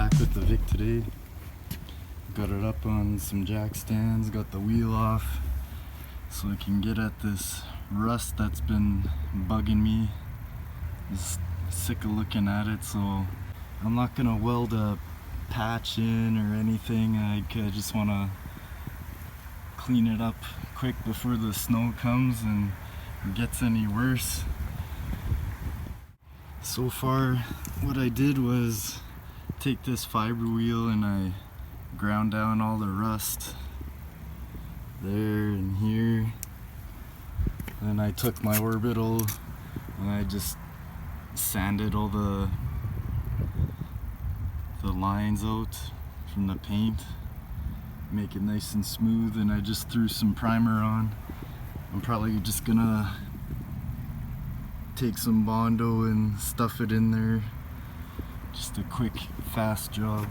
back with the Vic today. Got it up on some jack stands, got the wheel off so I can get at this rust that's been bugging me. Just sick of looking at it, so I'm not gonna weld a patch in or anything. I just want to clean it up quick before the snow comes and it gets any worse. So far what I did was take this fiber wheel and I ground down all the rust there and here, and I took my orbital and I just sanded all the lines out from the paint, make it nice and smooth, and I just threw some primer on. I'm probably just gonna take some Bondo and stuff it in there. Just a quick, fast job.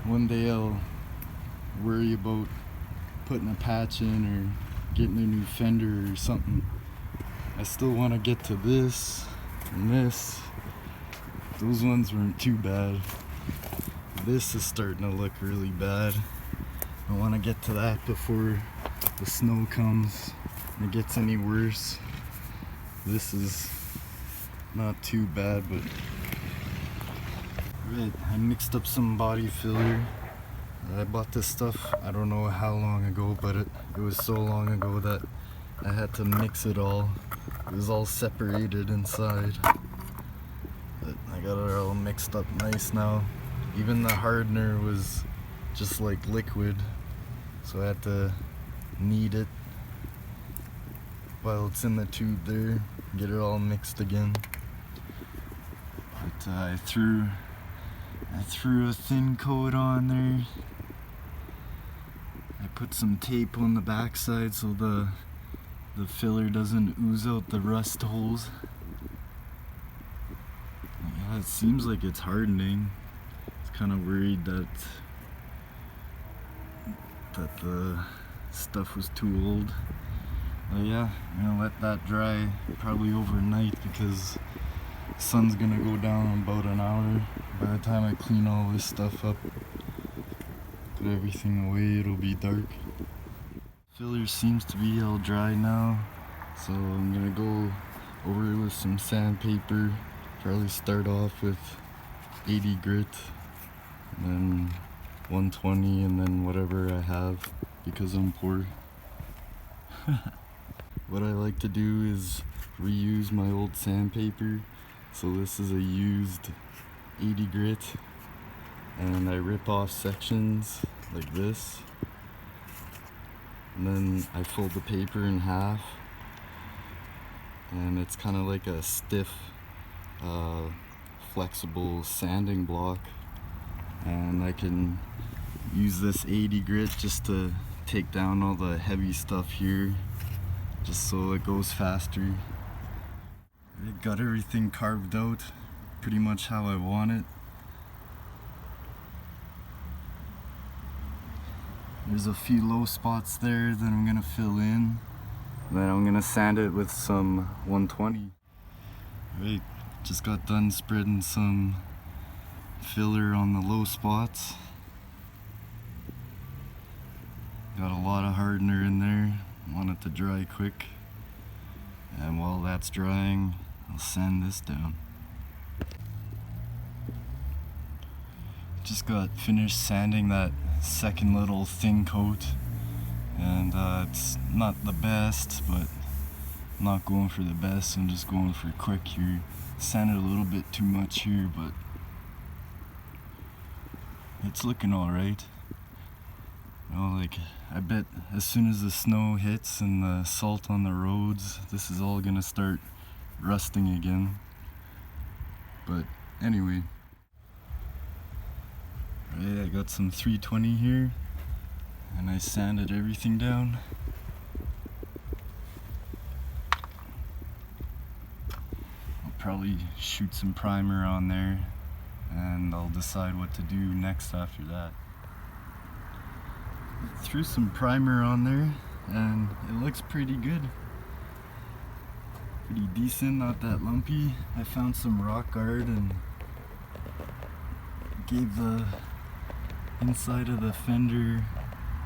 One day I'll worry about putting a patch in or getting a new fender or something. I still want to get to this and this. Those ones weren't too bad. This is starting to look really bad. I want to get to that before the snow comes and it gets any worse. This is not too bad, but right, I mixed up some body filler. I bought this stuff I don't know how long ago, but it was so long ago that I had to mix it all. It was all separated inside. But I got it all mixed up nice now. Even the hardener was just like liquid, so I had to knead it while it's in the tube there, get it all mixed again. But I threw a thin coat on there. I put some tape on the backside so the filler doesn't ooze out the rust holes. Yeah, it seems like it's hardening. It's kind of worried that the stuff was too old. But yeah, I'm gonna let that dry probably overnight because the sun's gonna go down in about an hour. By the time I clean all this stuff up, put everything away, it'll be dark. Filler seems to be all dry now, so I'm gonna go over it with some sandpaper. Probably start off with 80 grit, and then 120, and then whatever I have because I'm poor. What I like to do is reuse my old sandpaper. So this is a used 80 grit, and I rip off sections like this, and then I fold the paper in half, and it's kind of like a stiff, flexible sanding block, and I can use this 80 grit just to take down all the heavy stuff here, just so it goes faster. I got everything carved out pretty much how I want it. There's a few low spots there that I'm gonna fill in. Then I'm gonna sand it with some 120. Right, just got done spreading some filler on the low spots. Got a lot of hardener in there. Want it to dry quick. And while that's drying, I'll sand this down. Just got finished sanding that second little thin coat, and it's not the best, but I'm not going for the best, I'm just going for quick here. Sanded a little bit too much here, but it's looking alright. You know, like, I bet as soon as the snow hits and the salt on the roads, this is all gonna start rusting again. But anyway, right, I got some 320 here, and I sanded everything down. I'll probably shoot some primer on there, and I'll decide what to do next after that. Threw some primer on there and it looks pretty good. Pretty decent, not that lumpy. I found some rock guard and gave the inside of the fender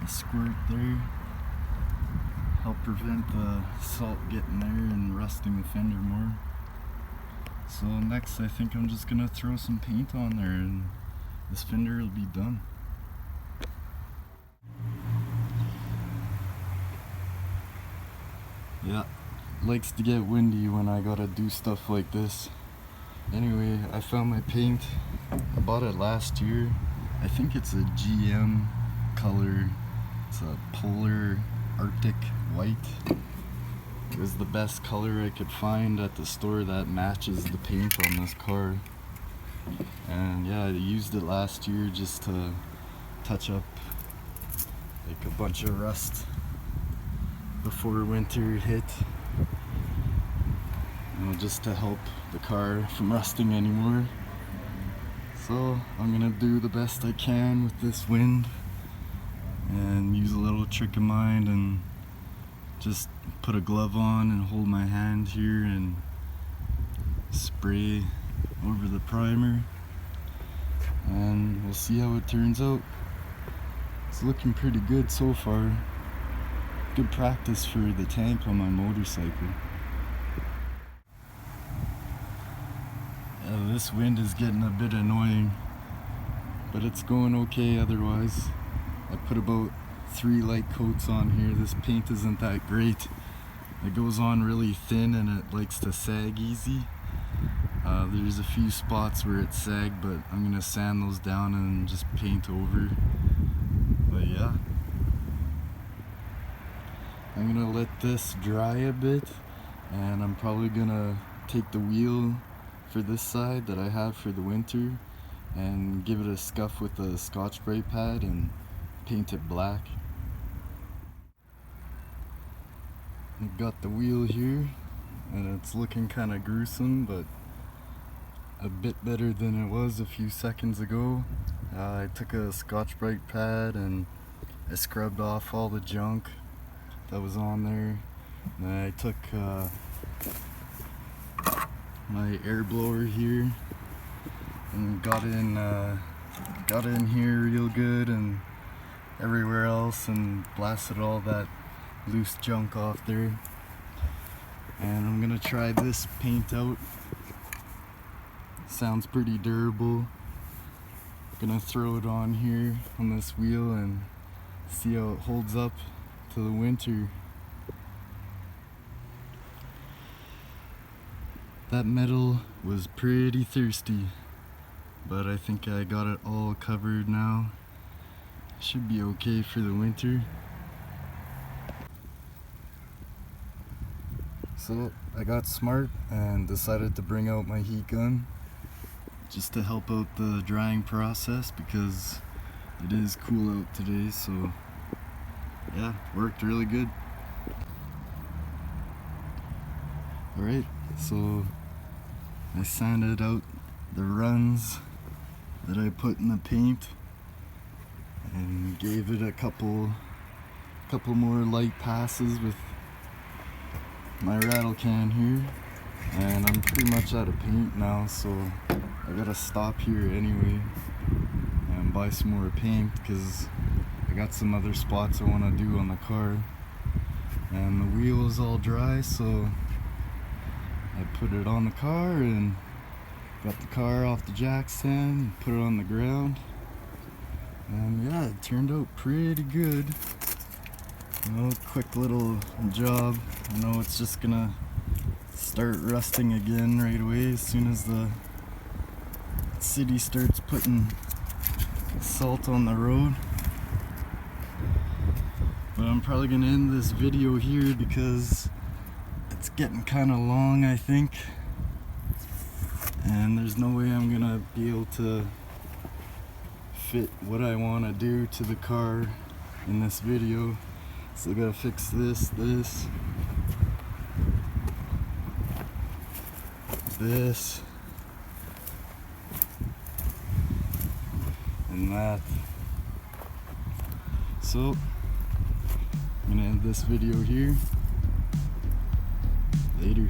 a squirt there. Help prevent the salt getting there and rusting the fender more. So next I think I'm just gonna throw some paint on there and this fender will be done. Yeah, likes to get windy when I gotta do stuff like this. Anyway, I found my paint. I bought it last year. I think it's a GM color. It's a polar Arctic white. It was the best color I could find at the store that matches the paint on this car. And yeah, I used it last year just to touch up like a bunch of rust before winter hit. Just to help the car from rusting anymore. So I'm gonna do the best I can with this wind and use a little trick of mine and just put a glove on and hold my hand here and spray over the primer, and we'll see how it turns out. It's looking pretty good so far. Good practice for the tank on my motorcycle. This wind is getting a bit annoying, but it's going okay otherwise. I put about 3 light coats on here. This paint isn't that great. It goes on really thin and it likes to sag easy. There's a few spots where it sagged, but I'm gonna sand those down and just paint over. But yeah, I'm gonna let this dry a bit, and I'm probably gonna take the wheel for this side that I have for the winter and give it a scuff with a Scotch-Brite pad and paint it black. I've got the wheel here and it's looking kind of gruesome, but a bit better than it was a few seconds ago. I took a Scotch-Brite pad and I scrubbed off all the junk that was on there. And I took my air blower here and got in here real good and everywhere else and blasted all that loose junk off there. And I'm gonna try this paint out. Sounds pretty durable. Gonna throw it on here on this wheel and see how it holds up to the winter. That metal was pretty thirsty, but I think I got it all covered now. Should be okay for the winter. So I got smart and decided to bring out my heat gun just to help out the drying process because it is cool out today. So yeah, worked really good. Alright, so I sanded out the runs that I put in the paint and gave it a couple more light passes with my rattle can here, and I'm pretty much out of paint now, so I gotta stop here anyway and buy some more paint because I got some other spots I want to do on the car. And the wheel is all dry, so I put it on the car and got the car off the jack stand and put it on the ground. And yeah, it turned out pretty good. You know, quick little job. I know it's just gonna start rusting again right away as soon as the city starts putting salt on the road. But I'm probably gonna end this video here because it's getting kind of long, I think, and there's no way I'm gonna be able to fit what I want to do to the car in this video. So I gotta fix this, and that. So I'm gonna end this video here. Later.